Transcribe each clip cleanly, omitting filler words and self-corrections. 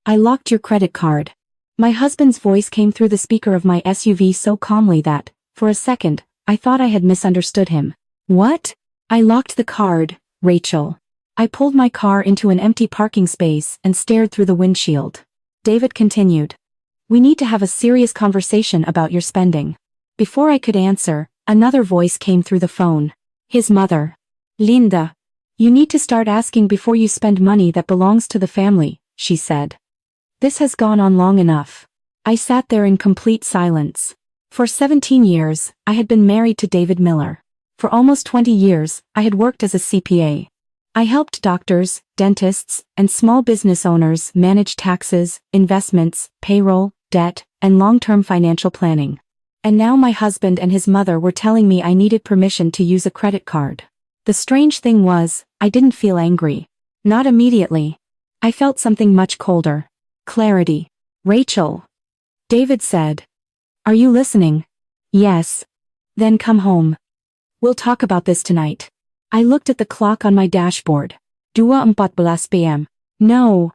I locked your credit card. My husband's voice came through the speaker of my SUV so calmly that, for a second, I thought I had misunderstood him. What? I locked the card, Rachel. I pulled my car into an empty parking space and stared through the windshield. David continued. We need to have a serious conversation about your spending. Before I could answer, another voice came through the phone. His mother. Linda. You need to start asking before you spend money that belongs to the family, she said. This has gone on long enough. I sat there in complete silence. For 17 years, I had been married to David Miller. For almost 20 years, I had worked as a CPA. I helped doctors, dentists, and small business owners manage taxes, investments, payroll, debt, and long-term financial planning. And now my husband and his mother were telling me I needed permission to use a credit card. The strange thing was, I didn't feel angry. Not immediately. I felt something much colder. Clarity. Rachel. David said. Are you listening? Yes. Then come home. We'll talk about this tonight. I looked at the clock on my dashboard. 2:14 p.m. No.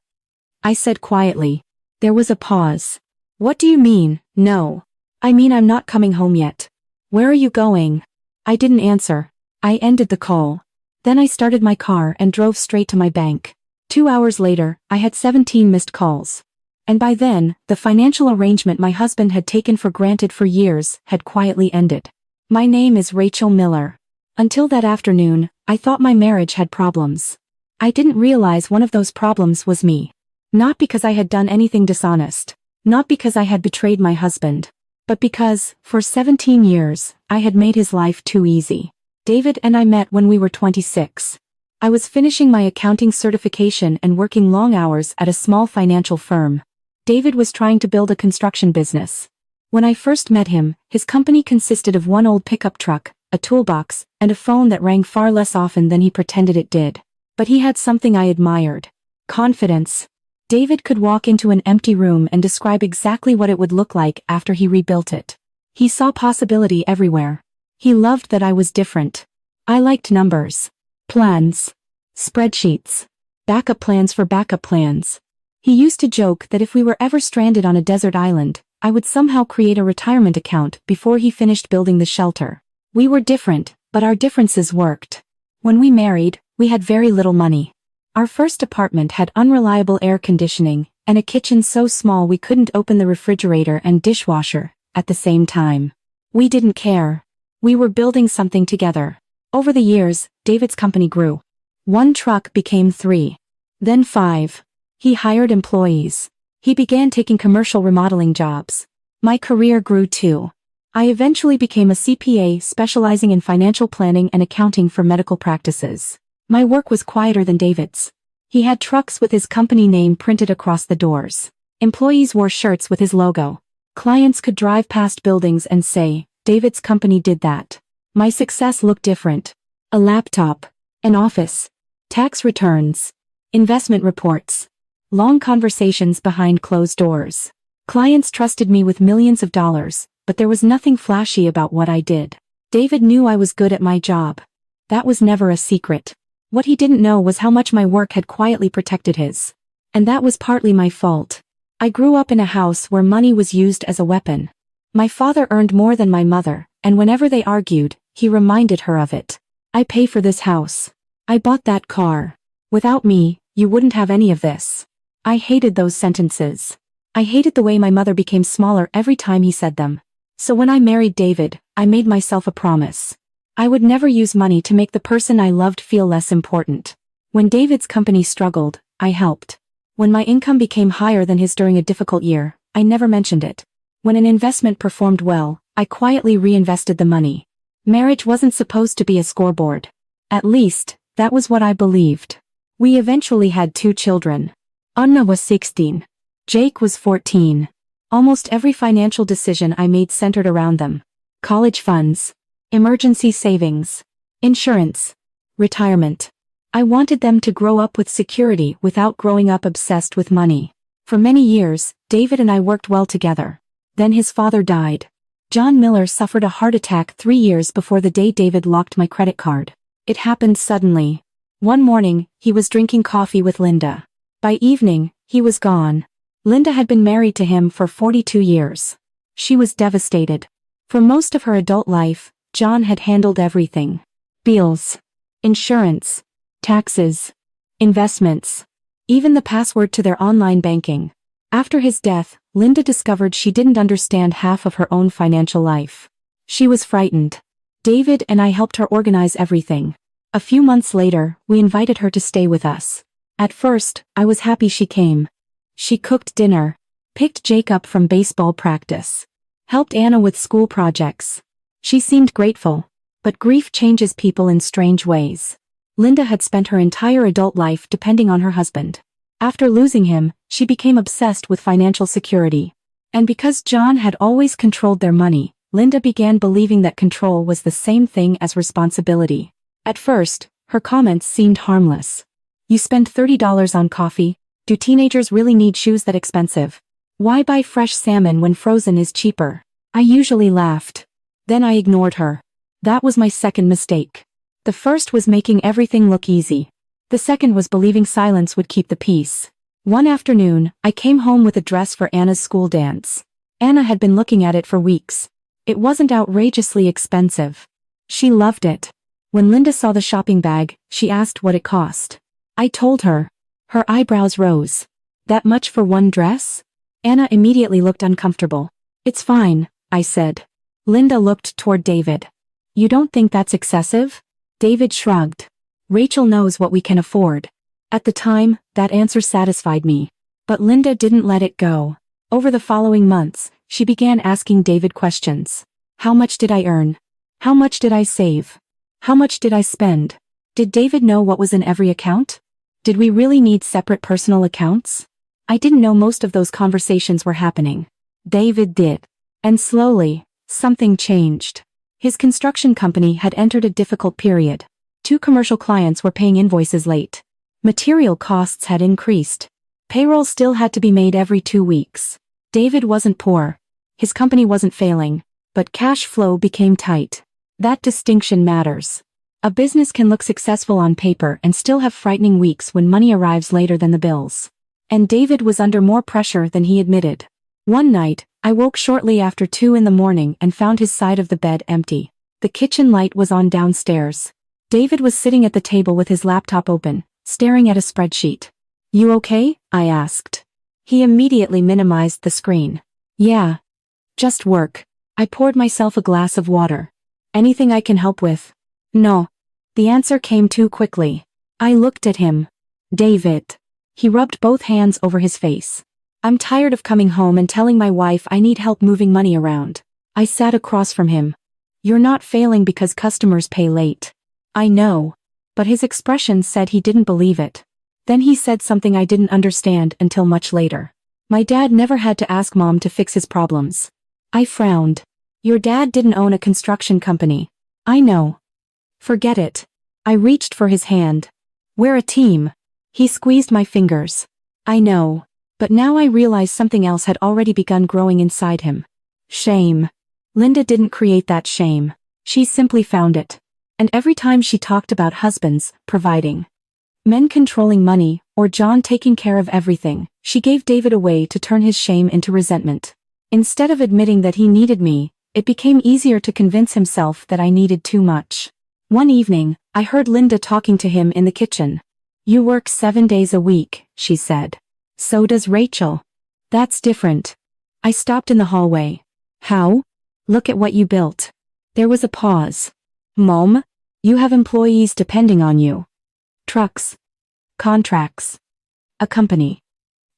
I said quietly. There was a pause. What do you mean, no? I mean I'm not coming home yet. Where are you going? I didn't answer. I ended the call. Then I started my car and drove straight to my bank. 2 hours later, I had 17 missed calls. And by then, the financial arrangement my husband had taken for granted for years had quietly ended. My name is Rachel Miller. Until that afternoon, I thought my marriage had problems. I didn't realize one of those problems was me. Not because I had done anything dishonest. Not because I had betrayed my husband. But because, for 17 years, I had made his life too easy. David and I met when we were 26. I was finishing my accounting certification and working long hours at a small financial firm. David was trying to build a construction business. When I first met him, his company consisted of one old pickup truck, a toolbox, and a phone that rang far less often than he pretended it did. But he had something I admired. Confidence. David could walk into an empty room and describe exactly what it would look like after he rebuilt it. He saw possibility everywhere. He loved that I was different. I liked numbers. Plans. Spreadsheets. Backup plans for backup plans. He used to joke that if we were ever stranded on a desert island, I would somehow create a retirement account before he finished building the shelter. We were different, but our differences worked. When we married, we had very little money. Our first apartment had unreliable air conditioning, and a kitchen so small we couldn't open the refrigerator and dishwasher at the same time. We didn't care. We were building something together. Over the years, David's company grew. 1 truck became 3. Then 5. He hired employees. He began taking commercial remodeling jobs. My career grew too. I eventually became a CPA specializing in financial planning and accounting for medical practices. My work was quieter than David's. He had trucks with his company name printed across the doors. Employees wore shirts with his logo. Clients could drive past buildings and say, David's company did that. My success looked different. A laptop. An office. Tax returns. Investment reports. Long conversations behind closed doors. Clients trusted me with millions of dollars, but there was nothing flashy about what I did. David knew I was good at my job. That was never a secret. What he didn't know was how much my work had quietly protected his. And that was partly my fault. I grew up in a house where money was used as a weapon. My father earned more than my mother, and whenever they argued, he reminded her of it. I pay for this house. I bought that car. Without me, you wouldn't have any of this. I hated those sentences. I hated the way my mother became smaller every time he said them. So when I married David, I made myself a promise. I would never use money to make the person I loved feel less important. When David's company struggled, I helped. When my income became higher than his during a difficult year, I never mentioned it. When an investment performed well, I quietly reinvested the money. Marriage wasn't supposed to be a scoreboard. At least, that was what I believed. We eventually had 2 children. Anna was 16. Jake was 14. Almost every financial decision I made centered around them. College funds. Emergency savings. Insurance. Retirement. I wanted them to grow up with security without growing up obsessed with money. For many years, David and I worked well together. Then his father died. John Miller suffered a heart attack 3 years before the day David locked my credit card. It happened suddenly. One morning, he was drinking coffee with Linda. By evening, he was gone. Linda had been married to him for 42 years. She was devastated. For most of her adult life, John had handled everything. Bills, insurance, taxes, investments, even the password to their online banking. After his death, Linda discovered she didn't understand half of her own financial life. She was frightened. David and I helped her organize everything. A few months later, we invited her to stay with us. At first, I was happy she came. She cooked dinner, picked Jake up from baseball practice, helped Anna with school projects. She seemed grateful, but grief changes people in strange ways. Linda had spent her entire adult life depending on her husband. After losing him, she became obsessed with financial security. And because John had always controlled their money, Linda began believing that control was the same thing as responsibility. At first, her comments seemed harmless. You spend $30 on coffee. Do teenagers really need shoes that expensive? Why buy fresh salmon when frozen is cheaper? I usually laughed. Then I ignored her. That was my second mistake. The first was making everything look easy. The second was believing silence would keep the peace. One afternoon, I came home with a dress for Anna's school dance. Anna had been looking at it for weeks. It wasn't outrageously expensive. She loved it. When Linda saw the shopping bag, she asked what it cost. I told her. Her eyebrows rose. That much for one dress? Anna immediately looked uncomfortable. It's fine, I said. Linda looked toward David. You don't think that's excessive? David shrugged. Rachel knows what we can afford. At the time, that answer satisfied me. But Linda didn't let it go. Over the following months, she began asking David questions. How much did I earn? How much did I save? How much did I spend? Did David know what was in every account? Did we really need separate personal accounts? I didn't know most of those conversations were happening. David did. And slowly, something changed. His construction company had entered a difficult period. 2 commercial clients were paying invoices late. Material costs had increased. Payroll still had to be made every 2 weeks. David wasn't poor. His company wasn't failing, but cash flow became tight. That distinction matters. A business can look successful on paper and still have frightening weeks when money arrives later than the bills. And David was under more pressure than he admitted. One night, I woke shortly after 2 in the morning and found his side of the bed empty. The kitchen light was on downstairs. David was sitting at the table with his laptop open, staring at a spreadsheet. You okay? I asked. He immediately minimized the screen. Yeah. Just work. I poured myself a glass of water. Anything I can help with? No. The answer came too quickly. I looked at him. David. He rubbed both hands over his face. I'm tired of coming home and telling my wife I need help moving money around. I sat across from him. You're not failing because customers pay late. I know. But his expression said he didn't believe it. Then he said something I didn't understand until much later. My dad never had to ask Mom to fix his problems. I frowned. Your dad didn't own a construction company. I know. Forget it. I reached for his hand. We're a team. He squeezed my fingers. I know. But now I realize something else had already begun growing inside him. Shame. Linda didn't create that shame. She simply found it. And every time she talked about husbands providing, men controlling money, or John taking care of everything, she gave David a way to turn his shame into resentment. Instead of admitting that he needed me, it became easier to convince himself that I needed too much. One evening, I heard Linda talking to him in the kitchen. You work 7 days a week, she said. So does Rachel. That's different. I stopped in the hallway. How? Look at what you built. There was a pause. Mom? You have employees depending on you. Trucks. Contracts. A company.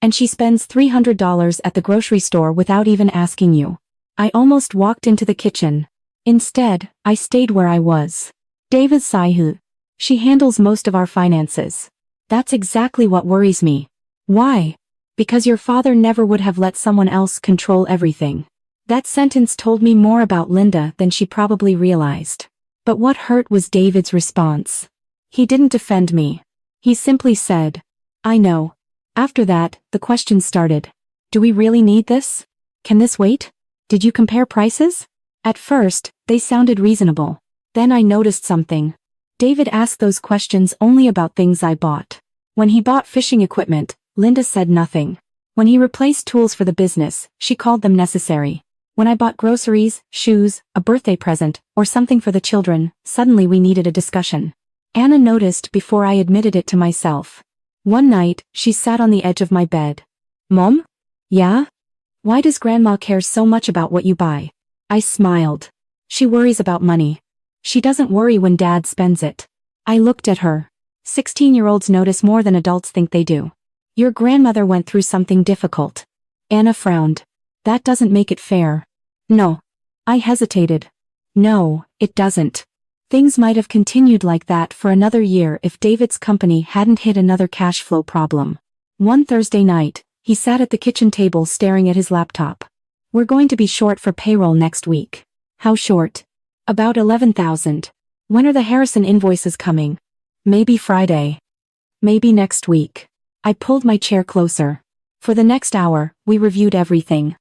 And she spends $300 at the grocery store without even asking you. I almost walked into the kitchen. Instead, I stayed where I was. David Saihu. She handles most of our finances. That's exactly what worries me. Why? Because your father never would have let someone else control everything. That sentence told me more about Linda than she probably realized. But what hurt was David's response. He didn't defend me. He simply said, I know. After that, the questions started. Do we really need this? Can this wait? Did you compare prices? At first, they sounded reasonable. Then I noticed something. David asked those questions only about things I bought. When he bought fishing equipment, Linda said nothing. When he replaced tools for the business, she called them necessary. When I bought groceries, shoes, a birthday present, or something for the children, suddenly we needed a discussion. Anna noticed before I admitted it to myself. One night, she sat on the edge of my bed. Mom? Yeah? Why does Grandma care so much about what you buy? I smiled. She worries about money. She doesn't worry when Dad spends it. I looked at her. 16-year-olds notice more than adults think they do. Your grandmother went through something difficult. Anna frowned. That doesn't make it fair. No. I hesitated. No, it doesn't. Things might have continued like that for another year if David's company hadn't hit another cash flow problem. One Thursday night, he sat at the kitchen table staring at his laptop. We're going to be short for payroll next week. How short? About 11,000. When are the Harrison invoices coming? Maybe Friday. Maybe next week. I pulled my chair closer. For the next hour, we reviewed everything.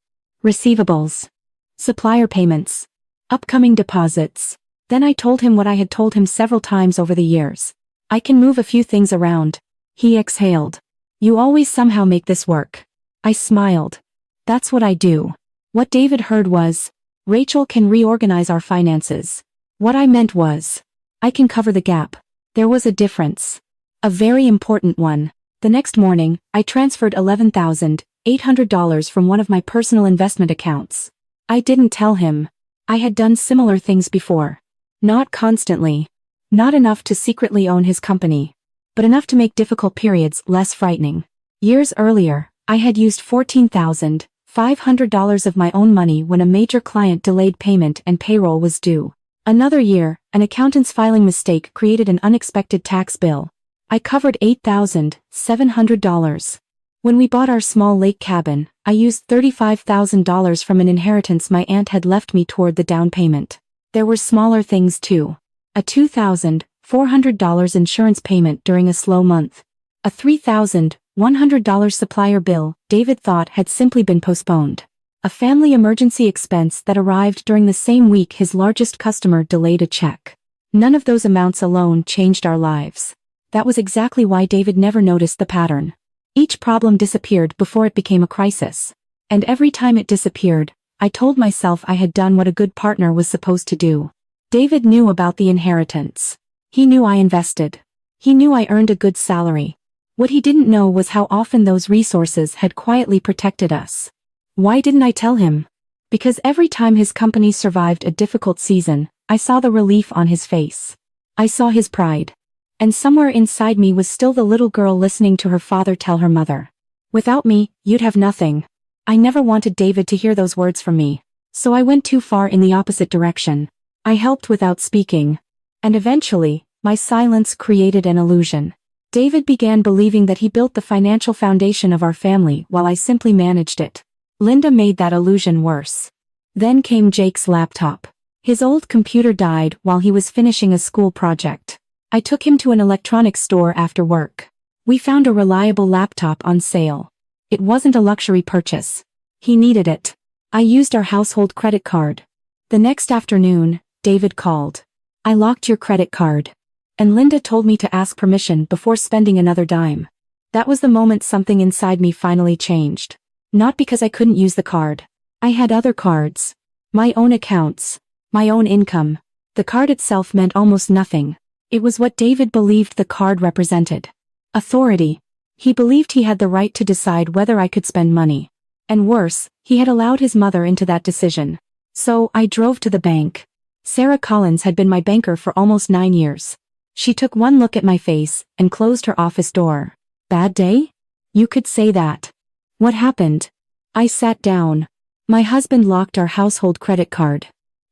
Receivables. Supplier payments. Upcoming deposits. Then I told him what I had told him several times over the years. I can move a few things around. He exhaled. You always somehow make this work. I smiled. That's what I do. What David heard was, Rachel can reorganize our finances. What I meant was, I can cover the gap. There was a difference. A very important one. The next morning, I transferred $11,800 from one of my personal investment accounts. I didn't tell him. I had done similar things before. Not constantly. Not enough to secretly own his company. But enough to make difficult periods less frightening. Years earlier, I had used $14,500 of my own money when a major client delayed payment and payroll was due. Another year, an accountant's filing mistake created an unexpected tax bill. I covered $8,700. When we bought our small lake cabin, I used $35,000 from an inheritance my aunt had left me toward the down payment. There were smaller things too. A $2,400 insurance payment during a slow month. A $3,100 supplier bill David thought had simply been postponed. A family emergency expense that arrived during the same week his largest customer delayed a check. None of those amounts alone changed our lives. That was exactly why David never noticed the pattern. Each problem disappeared before it became a crisis. And every time it disappeared, I told myself I had done what a good partner was supposed to do. David knew about the inheritance. He knew I invested. He knew I earned a good salary. What he didn't know was how often those resources had quietly protected us. Why didn't I tell him? Because every time his company survived a difficult season, I saw the relief on his face. I saw his pride. And somewhere inside me was still the little girl listening to her father tell her mother. Without me, you'd have nothing. I never wanted David to hear those words from me. So I went too far in the opposite direction. I helped without speaking. And eventually, my silence created an illusion. David began believing that he built the financial foundation of our family while I simply managed it. Linda made that illusion worse. Then came Jake's laptop. His old computer died while he was finishing a school project. I took him to an electronics store after work. We found a reliable laptop on sale. It wasn't a luxury purchase. He needed it. I used our household credit card. The next afternoon, David called. I locked your credit card. And Linda told me to ask permission before spending another dime. That was the moment something inside me finally changed. Not because I couldn't use the card. I had other cards. My own accounts. My own income. The card itself meant almost nothing. It was what David believed the card represented. Authority. He believed he had the right to decide whether I could spend money. And worse, he had allowed his mother into that decision. So, I drove to the bank. Sarah Collins had been my banker for almost 9 years. She took one look at my face and closed her office door. Bad day? You could say that. What happened? I sat down. My husband locked our household credit card.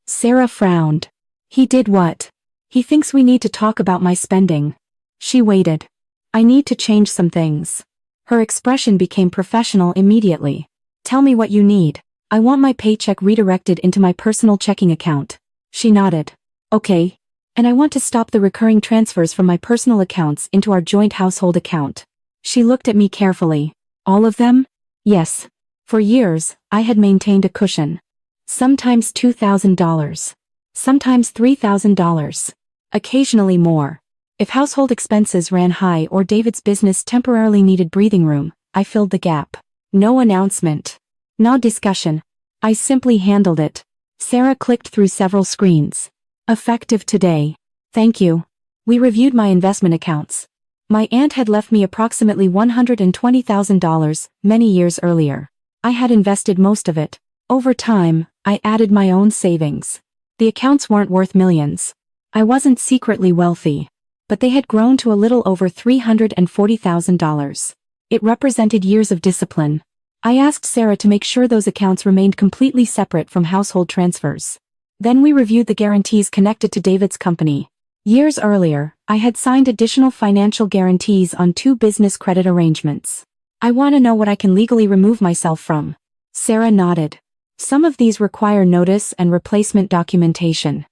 Sarah frowned. He did what? He thinks we need to talk about my spending. She waited. I need to change some things. Her expression became professional immediately. Tell me what you need. I want my paycheck redirected into my personal checking account. She nodded. Okay. And I want to stop the recurring transfers from my personal accounts into our joint household account. She looked at me carefully. All of them? Yes. For years, I had maintained a cushion. Sometimes $2,000. Sometimes $3,000. Occasionally more. If household expenses ran high or David's business temporarily needed breathing room, I filled the gap. No announcement. No discussion. I simply handled it. Sarah clicked through several screens. Effective today. Thank you. We reviewed my investment accounts. My aunt had left me approximately $120,000 many years earlier. I had invested most of it. Over time, I added my own savings. The accounts weren't worth millions. I wasn't secretly wealthy. But they had grown to a little over $340,000. It represented years of discipline. I asked Sarah to make sure those accounts remained completely separate from household transfers. Then we reviewed the guarantees connected to David's company. Years earlier, I had signed additional financial guarantees on 2 business credit arrangements. I want to know what I can legally remove myself from. Sarah nodded. Some of these require notice and replacement documentation.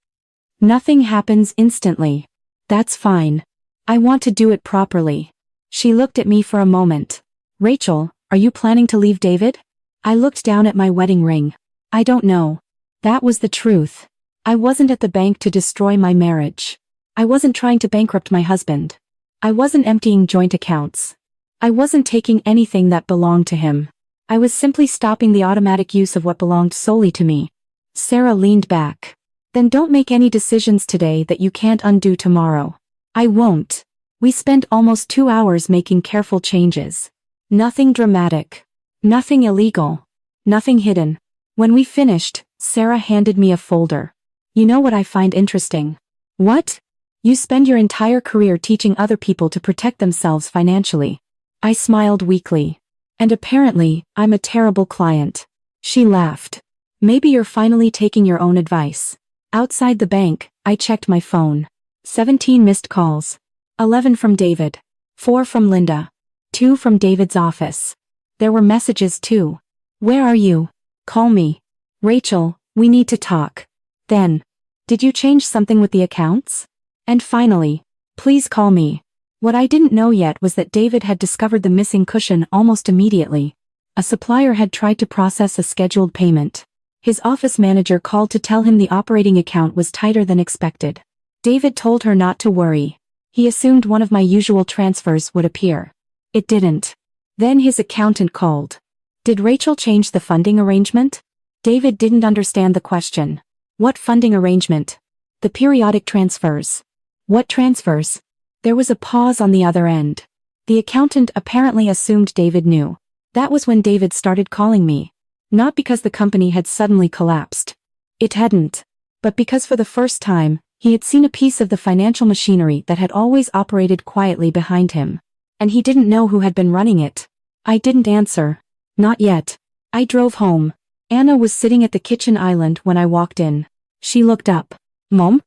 Nothing happens instantly. That's fine. I want to do it properly. She looked at me for a moment. Rachel, are you planning to leave David? I looked down at my wedding ring. I don't know. That was the truth. I wasn't at the bank to destroy my marriage. I wasn't trying to bankrupt my husband. I wasn't emptying joint accounts. I wasn't taking anything that belonged to him. I was simply stopping the automatic use of what belonged solely to me. Sarah leaned back. Then don't make any decisions today that you can't undo tomorrow. I won't. We spent almost 2 hours making careful changes. Nothing dramatic. Nothing illegal. Nothing hidden. When we finished, Sarah handed me a folder. You know what I find interesting? What? You spend your entire career teaching other people to protect themselves financially. I smiled weakly. And apparently, I'm a terrible client. She laughed. Maybe you're finally taking your own advice. Outside the bank, I checked my phone. 17 missed calls. 11 from David. 4 from Linda. 2 from David's office. There were messages too. Where are you? Call me. Rachel, we need to talk. Then. Did you change something with the accounts? And finally. Please call me. What I didn't know yet was that David had discovered the missing cushion almost immediately. A supplier had tried to process a scheduled payment. His office manager called to tell him the operating account was tighter than expected. David told her not to worry. He assumed one of my usual transfers would appear. It didn't. Then his accountant called. Did Rachel change the funding arrangement? David didn't understand the question. What funding arrangement? The periodic transfers. What transfers? There was a pause on the other end. The accountant apparently assumed David knew. That was when David started calling me. Not because the company had suddenly collapsed. It hadn't. But because for the first time, he had seen a piece of the financial machinery that had always operated quietly behind him. And he didn't know who had been running it. I didn't answer. Not yet. I drove home. Anna was sitting at the kitchen island when I walked in. She looked up. Mom?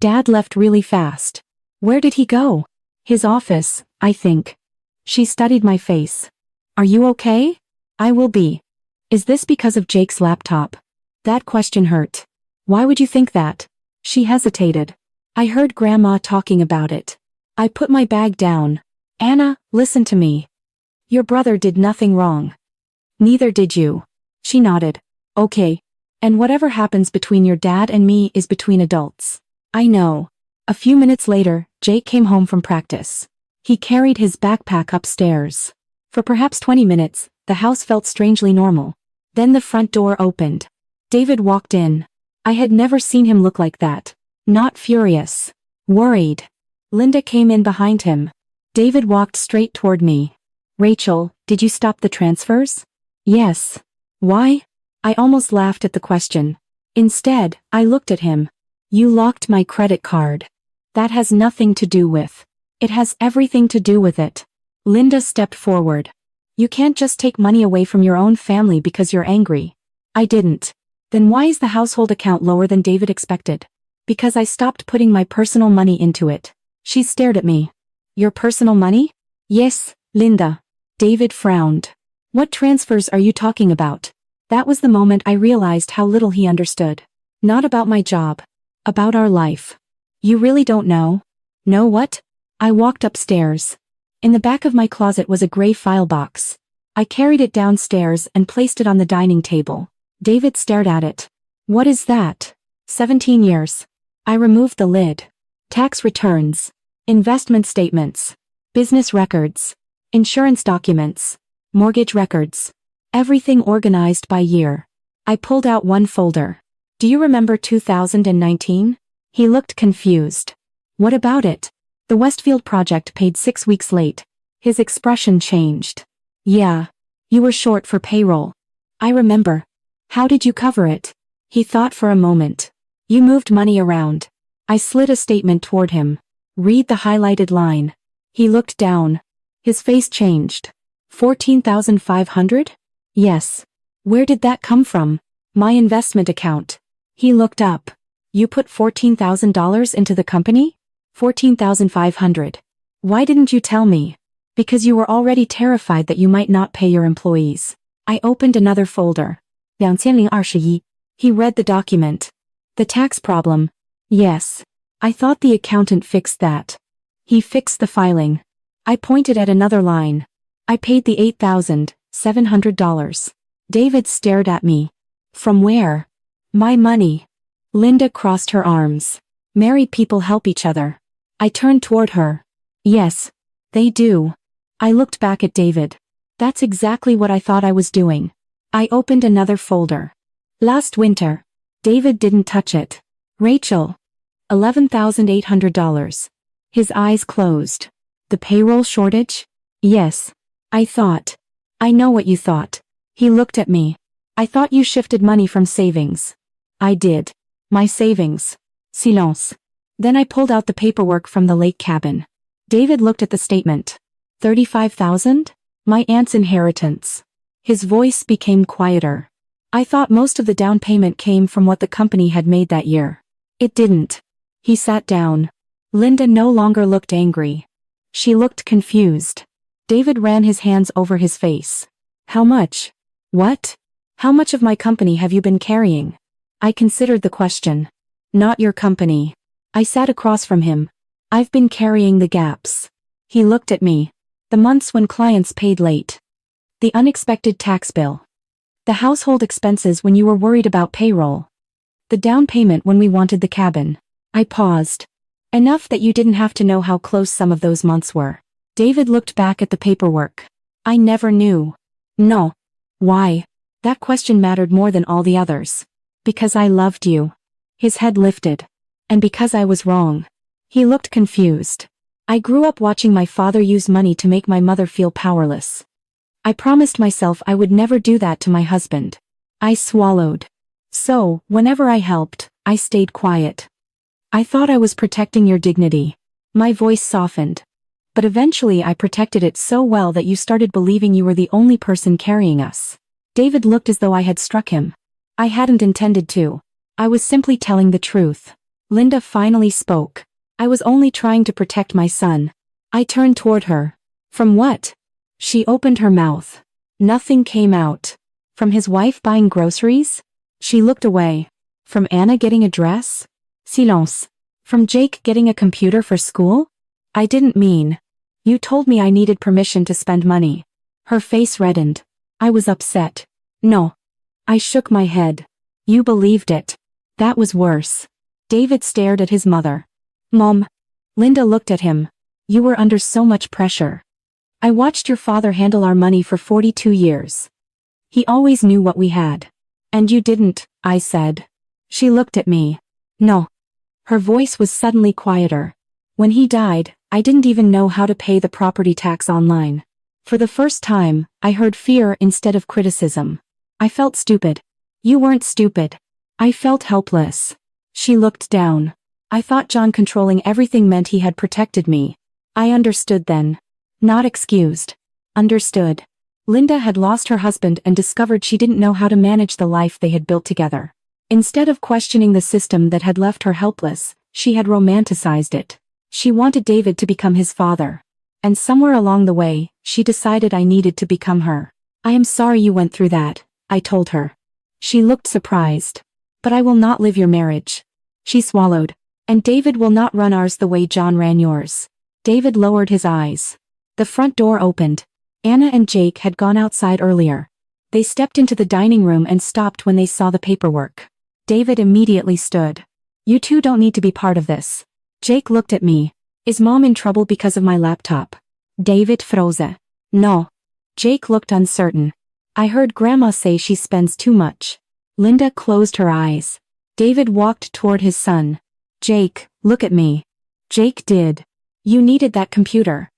Dad left really fast. Where did he go? His office, I think. She studied my face. Are you okay? I will be. Is this because of Jake's laptop? That question hurt. Why would you think that? She hesitated. I heard Grandma talking about it. I put my bag down. Anna, listen to me. Your brother did nothing wrong. Neither did you. She nodded. Okay. And whatever happens between your dad and me is between adults. I know. A few minutes later, Jake came home from practice. He carried his backpack upstairs. For perhaps 20 minutes, the house felt strangely normal. Then the front door opened. David walked in. I had never seen him look like that. Not furious. Worried. Linda came in behind him. David walked straight toward me. Rachel, did you stop the transfers? Yes. Why? I almost laughed at the question. Instead, I looked at him. You locked my credit card. That has nothing to do with. It has everything to do with it. Linda stepped forward. You can't just take money away from your own family because you're angry. I didn't. Then why is the household account lower than David expected? Because I stopped putting my personal money into it. She stared at me. Your personal money? Yes, Linda. David frowned. What transfers are you talking about? That was the moment I realized how little he understood. Not about my job. About our life. You really don't know? Know what? I walked upstairs. In the back of my closet was a gray file box. I carried it downstairs and placed it on the dining table. David stared at it. What is that? 17 years. I removed the lid. Tax returns. Investment statements. Business records. Insurance documents. Mortgage records. Everything organized by year. I pulled out one folder. Do you remember 2019? He looked confused. What about it? The Westfield project paid 6 weeks late. His expression changed. Yeah. You were short for payroll. I remember. How did you cover it? He thought for a moment. You moved money around. I slid a statement toward him. Read the highlighted line. He looked down. His face changed. 14,500? Yes. Where did that come from? My investment account. He looked up. You put $14,000 into the company? 14,500. Why didn't you tell me? Because you were already terrified that you might not pay your employees. I opened another folder. 2021. He read the document. The tax problem. Yes. I thought the accountant fixed that. He fixed the filing. I pointed at another line. I paid the $8,700. David stared at me. From where? My money. Linda crossed her arms. Married people help each other. I turned toward her. Yes. They do. I looked back at David. That's exactly what I thought I was doing. I opened another folder. Last winter. David didn't touch it. Rachel. $11,800. His eyes closed. The payroll shortage? Yes. I thought. I know what you thought. He looked at me. I thought you shifted money from savings. I did. My savings. Silence. Then I pulled out the paperwork from the lake cabin. David looked at the statement. 35,000? My aunt's inheritance. His voice became quieter. I thought most of the down payment came from what the company had made that year. It didn't. He sat down. Linda no longer looked angry. She looked confused. David ran his hands over his face. How much? What? How much of my company have you been carrying? I considered the question. Not your company. I sat across from him. I've been carrying the gaps. He looked at me. The months when clients paid late. The unexpected tax bill. The household expenses when you were worried about payroll. The down payment when we wanted the cabin. I paused. Enough that you didn't have to know how close some of those months were. David looked back at the paperwork. I never knew. No. Why? That question mattered more than all the others. Because I loved you. His head lifted. And because I was wrong. He looked confused. I grew up watching my father use money to make my mother feel powerless. I promised myself I would never do that to my husband. I swallowed. So, whenever I helped, I stayed quiet. I thought I was protecting your dignity. My voice softened. But eventually I protected it so well that you started believing you were the only person carrying us. David looked as though I had struck him. I hadn't intended to. I was simply telling the truth. Linda finally spoke. I was only trying to protect my son. I turned toward her. From what? She opened her mouth. Nothing came out. From his wife buying groceries? She looked away. From Anna getting a dress? Silence. From Jake getting a computer for school? I didn't mean. You told me I needed permission to spend money. Her face reddened. I was upset. No. I shook my head. You believed it. That was worse. David stared at his mother. Mom. Linda looked at him. You were under so much pressure. I watched your father handle our money for 42 years. He always knew what we had. And you didn't, I said. She looked at me. No. Her voice was suddenly quieter. When he died, I didn't even know how to pay the property tax online. For the first time, I heard fear instead of criticism. I felt stupid. You weren't stupid. I felt helpless. She looked down. I thought John controlling everything meant he had protected me. I understood then. Not excused. Understood. Linda had lost her husband and discovered she didn't know how to manage the life they had built together. Instead of questioning the system that had left her helpless, she had romanticized it. She wanted David to become his father. And somewhere along the way, she decided I needed to become her. I am sorry you went through that, I told her. She looked surprised. But I will not live your marriage. She swallowed. And David will not run ours the way John ran yours. David lowered his eyes. The front door opened. Anna and Jake had gone outside earlier. They stepped into the dining room and stopped when they saw the paperwork. David immediately stood. You two don't need to be part of this. Jake looked at me. Is Mom in trouble because of my laptop? David froze. No. Jake looked uncertain. I heard Grandma say she spends too much. Linda closed her eyes. David walked toward his son. Jake, look at me. Jake did. You needed that computer.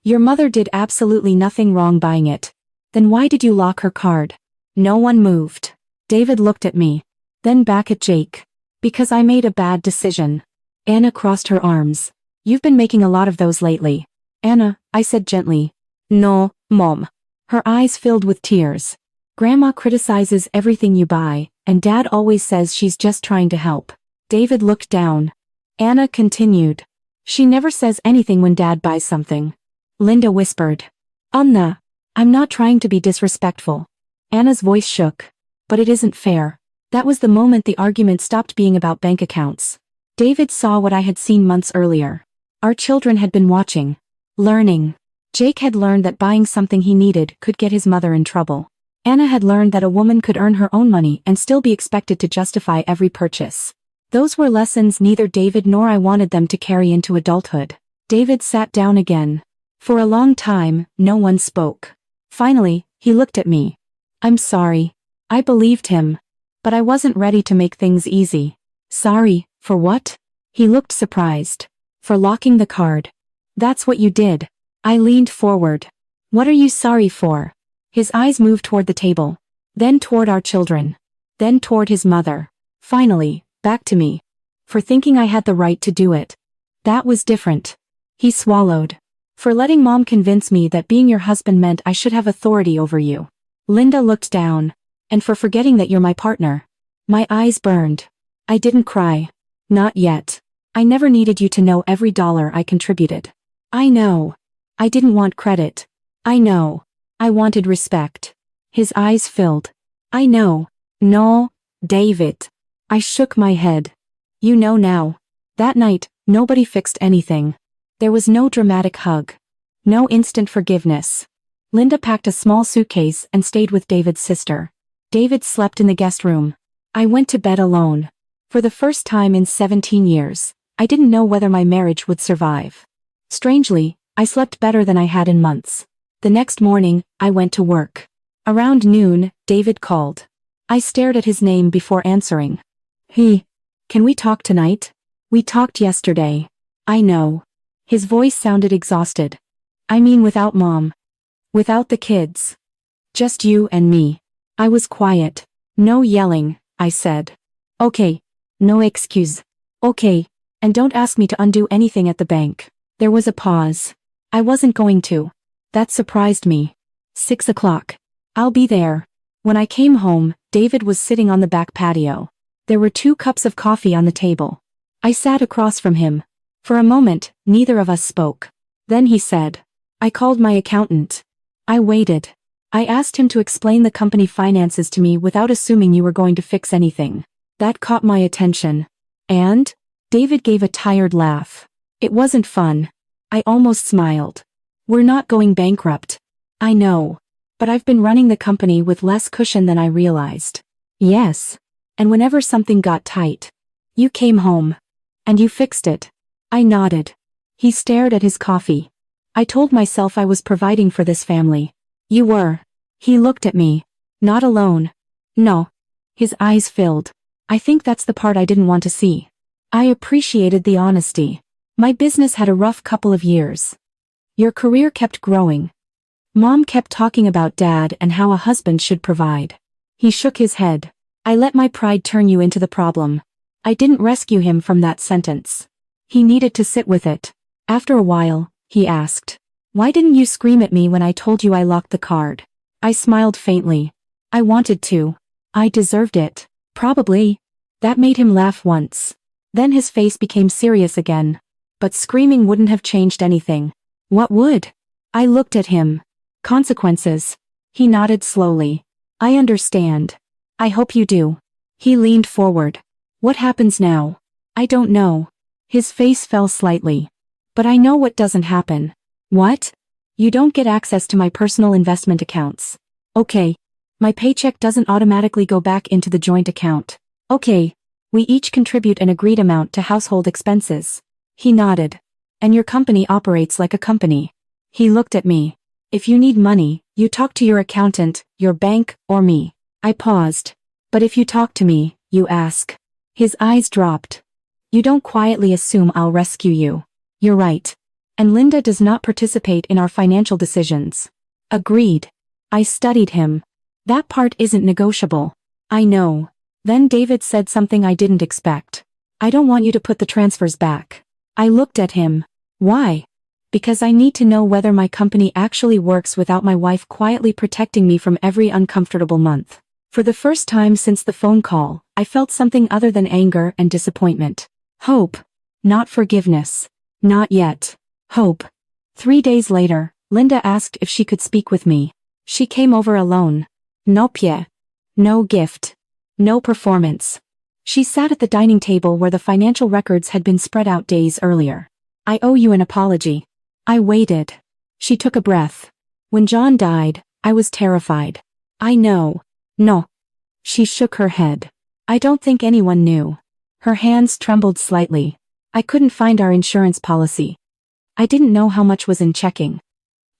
Your mother did absolutely nothing wrong buying it. Then why did you lock her card? No one moved. David looked at me. Then back at Jake. Because I made a bad decision. Anna crossed her arms. You've been making a lot of those lately. Anna, I said gently. No, Mom. Her eyes filled with tears. Grandma criticizes everything you buy, and Dad always says she's just trying to help. David looked down. Anna continued. She never says anything when Dad buys something. Linda whispered. Anna, I'm not trying to be disrespectful. Anna's voice shook. But it isn't fair. That was the moment the argument stopped being about bank accounts. David saw what I had seen months earlier. Our children had been watching. Learning. Jake had learned that buying something he needed could get his mother in trouble. Anna had learned that a woman could earn her own money and still be expected to justify every purchase. Those were lessons neither David nor I wanted them to carry into adulthood. David sat down again. For a long time, no one spoke. Finally, he looked at me. I'm sorry. I believed him. But I wasn't ready to make things easy. Sorry, for what? He looked surprised. For locking the card. That's what you did. I leaned forward. What are you sorry for? His eyes moved toward the table. Then toward our children. Then toward his mother. Finally, back to me. For thinking I had the right to do it. That was different. He swallowed. For letting Mom convince me that being your husband meant I should have authority over you. Linda looked down. And for forgetting that you're my partner. My eyes burned. I didn't cry. Not yet. I never needed you to know every dollar I contributed. I know. I didn't want credit. I know. I wanted respect. His eyes filled. I know. No, David. I shook my head. You know now. That night, nobody fixed anything. There was no dramatic hug. No instant forgiveness. Linda packed a small suitcase and stayed with David's sister. David slept in the guest room. I went to bed alone. For the first time in 17 years, I didn't know whether my marriage would survive. Strangely, I slept better than I had in months. The next morning, I went to work. Around noon, David called. I stared at his name before answering. Can we talk tonight? We talked yesterday. I know. His voice sounded exhausted. I mean without Mom. Without the kids. Just you and me. I was quiet. No yelling, I said. Okay. No excuse. Okay. And don't ask me to undo anything at the bank. There was a pause. I wasn't going to. That surprised me. 6 o'clock. I'll be there. When I came home, David was sitting on the back patio. There were 2 cups of coffee on the table. I sat across from him. For a moment, neither of us spoke. Then he said, I called my accountant. I waited. I asked him to explain the company finances to me without assuming you were going to fix anything. That caught my attention. And? David gave a tired laugh. It wasn't fun. I almost smiled. We're not going bankrupt. I know. But I've been running the company with less cushion than I realized. Yes. And whenever something got tight, you came home. And you fixed it. I nodded. He stared at his coffee. I told myself I was providing for this family. You were. He looked at me. Not alone. No. His eyes filled. I think that's the part I didn't want to see. I appreciated the honesty. My business had a rough couple of years. Your career kept growing. Mom kept talking about Dad and how a husband should provide. He shook his head. I let my pride turn you into the problem. I didn't rescue him from that sentence. He needed to sit with it. After a while, he asked, why didn't you scream at me when I told you I locked the card? I smiled faintly. I wanted to. I deserved it. Probably. That made him laugh once. Then his face became serious again. But screaming wouldn't have changed anything. What would? I looked at him. Consequences. He nodded slowly. I understand. I hope you do. He leaned forward. What happens now? I don't know. His face fell slightly. But I know what doesn't happen. What? You don't get access to my personal investment accounts. Okay. My paycheck doesn't automatically go back into the joint account. Okay. We each contribute an agreed amount to household expenses. He nodded. And your company operates like a company. He looked at me. If you need money, you talk to your accountant, your bank, or me. I paused. But if you talk to me, you ask. His eyes dropped. You don't quietly assume I'll rescue you. You're right. And Linda does not participate in our financial decisions. Agreed. I studied him. That part isn't negotiable. I know. Then David said something I didn't expect. I don't want you to put the transfers back. I looked at him. Why? Because I need to know whether my company actually works without my wife quietly protecting me from every uncomfortable month. For the first time since the phone call, I felt something other than anger and disappointment. Hope. Not forgiveness. Not yet. Hope. 3 days later, Linda asked if she could speak with me. She came over alone. No pie. No gift. No performance. She sat at the dining table where the financial records had been spread out days earlier. I owe you an apology. I waited. She took a breath. When John died, I was terrified. I know. No. She shook her head. I don't think anyone knew. Her hands trembled slightly. I couldn't find our insurance policy. I didn't know how much was in checking.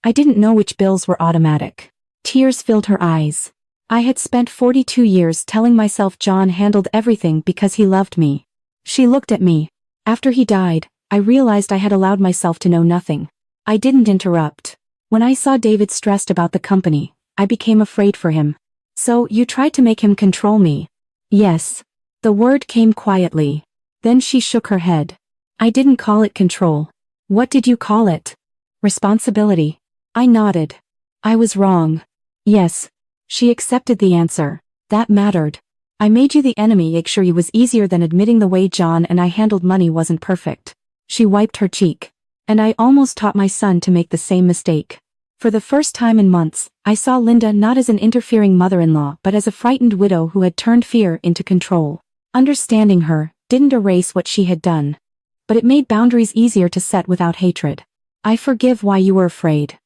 I didn't know which bills were automatic. Tears filled her eyes. I had spent 42 years telling myself John handled everything because he loved me. She looked at me. After he died, I realized I had allowed myself to know nothing. I didn't interrupt. When I saw David stressed about the company, I became afraid for him. So you tried to make him control me? Yes. The word came quietly. Then she shook her head. I didn't call it control. What did you call it? Responsibility. I nodded. I was wrong. Yes. She accepted the answer. That mattered. I made you the enemy. Make sure you was easier than admitting the way John and I handled money wasn't perfect. She wiped her cheek. And I almost taught my son to make the same mistake. For the first time in months, I saw Linda not as an interfering mother-in-law but as a frightened widow who had turned fear into control. Understanding her didn't erase what she had done. But it made boundaries easier to set without hatred. I forgive why you were afraid.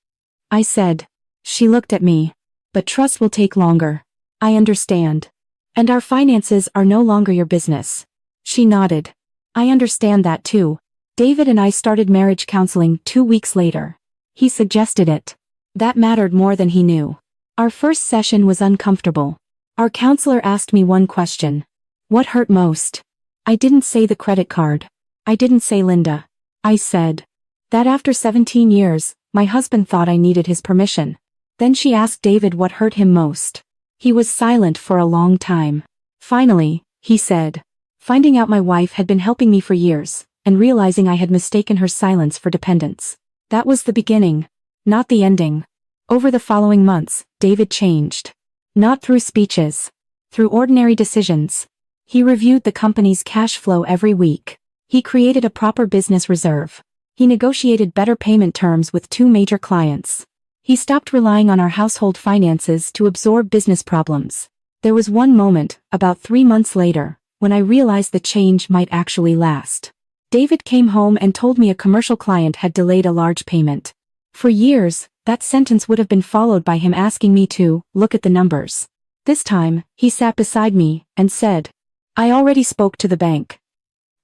I said. She looked at me. But trust will take longer. I understand. And our finances are no longer your business. She nodded. I understand that too. David and I started marriage counseling 2 weeks later. He suggested it. That mattered more than he knew. Our first session was uncomfortable. Our counselor asked me one question. What hurt most? I didn't say the credit card. I didn't say Linda. I said that after 17 years, my husband thought I needed his permission. Then she asked David what hurt him most. He was silent for a long time. Finally, he said, finding out my wife had been helping me for years, and realizing I had mistaken her silence for dependence. That was the beginning, not the ending. Over the following months, David changed. Not through speeches. Through ordinary decisions. He reviewed the company's cash flow every week. He created a proper business reserve. He negotiated better payment terms with 2 major clients. He stopped relying on our household finances to absorb business problems. There was one moment, about 3 months later, when I realized the change might actually last. David came home and told me a commercial client had delayed a large payment. For years, that sentence would have been followed by him asking me to look at the numbers. This time, he sat beside me and said, I already spoke to the bank.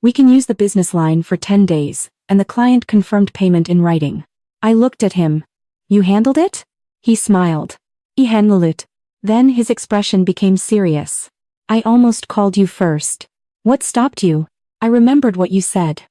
We can use the business line for 10 days, and the client confirmed payment in writing. I looked at him. You handled it? He smiled. He handled it. Then his expression became serious. I almost called you first. What stopped you? I remembered what you said.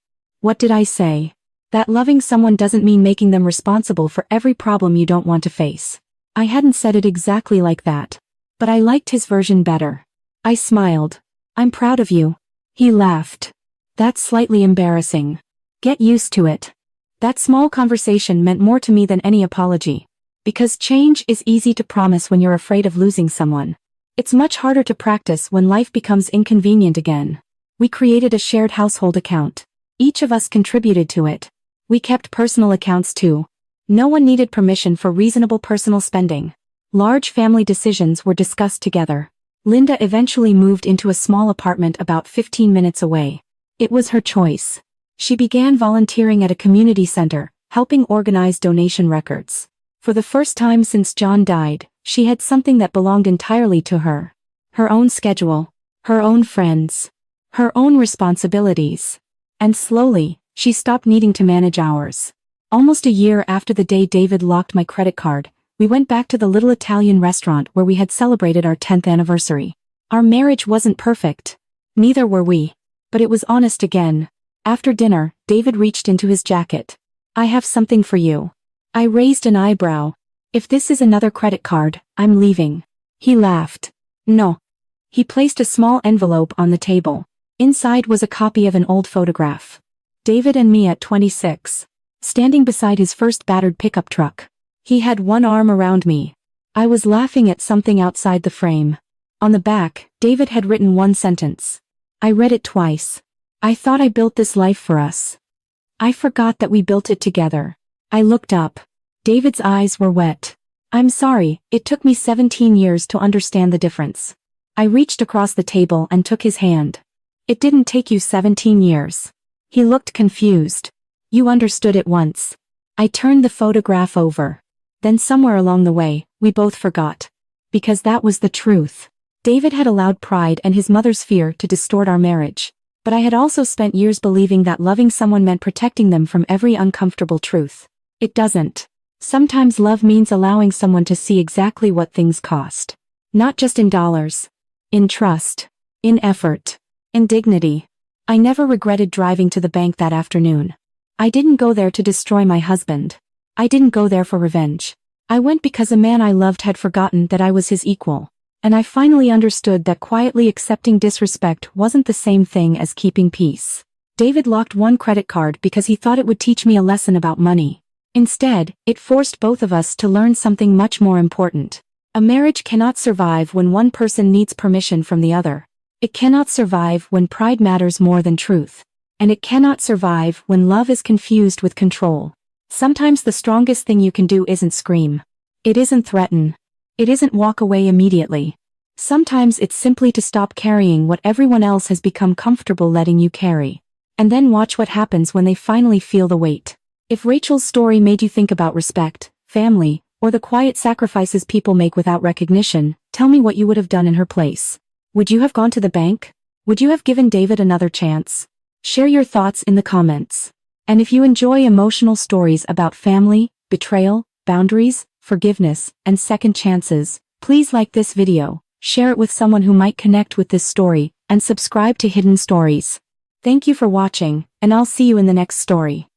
What did I say? That loving someone doesn't mean making them responsible for every problem you don't want to face. I hadn't said it exactly like that. But I liked his version better. I smiled. I'm proud of you. He laughed. That's slightly embarrassing. Get used to it. That small conversation meant more to me than any apology. Because change is easy to promise when you're afraid of losing someone. It's much harder to practice when life becomes inconvenient again. We created a shared household account. Each of us contributed to it. We kept personal accounts too. No one needed permission for reasonable personal spending. Large family decisions were discussed together. Linda eventually moved into a small apartment about 15 minutes away. It was her choice. She began volunteering at a community center, helping organize donation records. For the first time since John died, she had something that belonged entirely to her. Her own schedule, her own friends, her own responsibilities. And slowly, she stopped needing to manage hours. Almost a year after the day David locked my credit card, we went back to the little Italian restaurant where we had celebrated our 10th anniversary. Our marriage wasn't perfect. Neither were we. But it was honest again. After dinner, David reached into his jacket. "I have something for you." I raised an eyebrow. "If this is another credit card, I'm leaving." He laughed. "No." He placed a small envelope on the table. Inside was a copy of an old photograph. David and me at 26. Standing beside his first battered pickup truck. He had one arm around me. I was laughing at something outside the frame. On the back, David had written one sentence. I read it twice. "I thought I built this life for us. I forgot that we built it together." I looked up. David's eyes were wet. "I'm sorry, it took me 17 years to understand the difference." I reached across the table and took his hand. "It didn't take you 17 years. He looked confused. "You understood it once." I turned the photograph over. Then somewhere along the way, we both forgot. Because that was the truth. David had allowed pride and his mother's fear to distort our marriage. But I had also spent years believing that loving someone meant protecting them from every uncomfortable truth. It doesn't. Sometimes love means allowing someone to see exactly what things cost. Not just in dollars. In trust. In effort. In dignity. I never regretted driving to the bank that afternoon. I didn't go there to destroy my husband. I didn't go there for revenge. I went because a man I loved had forgotten that I was his equal. And I finally understood that quietly accepting disrespect wasn't the same thing as keeping peace. David locked one credit card because he thought it would teach me a lesson about money. Instead, it forced both of us to learn something much more important. A marriage cannot survive when one person needs permission from the other. It cannot survive when pride matters more than truth. And it cannot survive when love is confused with control. Sometimes the strongest thing you can do isn't scream. It isn't threaten. It isn't walk away immediately. Sometimes it's simply to stop carrying what everyone else has become comfortable letting you carry. And then watch what happens when they finally feel the weight. If Rachel's story made you think about respect, family, or the quiet sacrifices people make without recognition, tell me what you would have done in her place. Would you have gone to the bank? Would you have given David another chance? Share your thoughts in the comments. And if you enjoy emotional stories about family, betrayal, boundaries, forgiveness, and second chances, please like this video, share it with someone who might connect with this story, and subscribe to Hidden Stories. Thank you for watching, and I'll see you in the next story.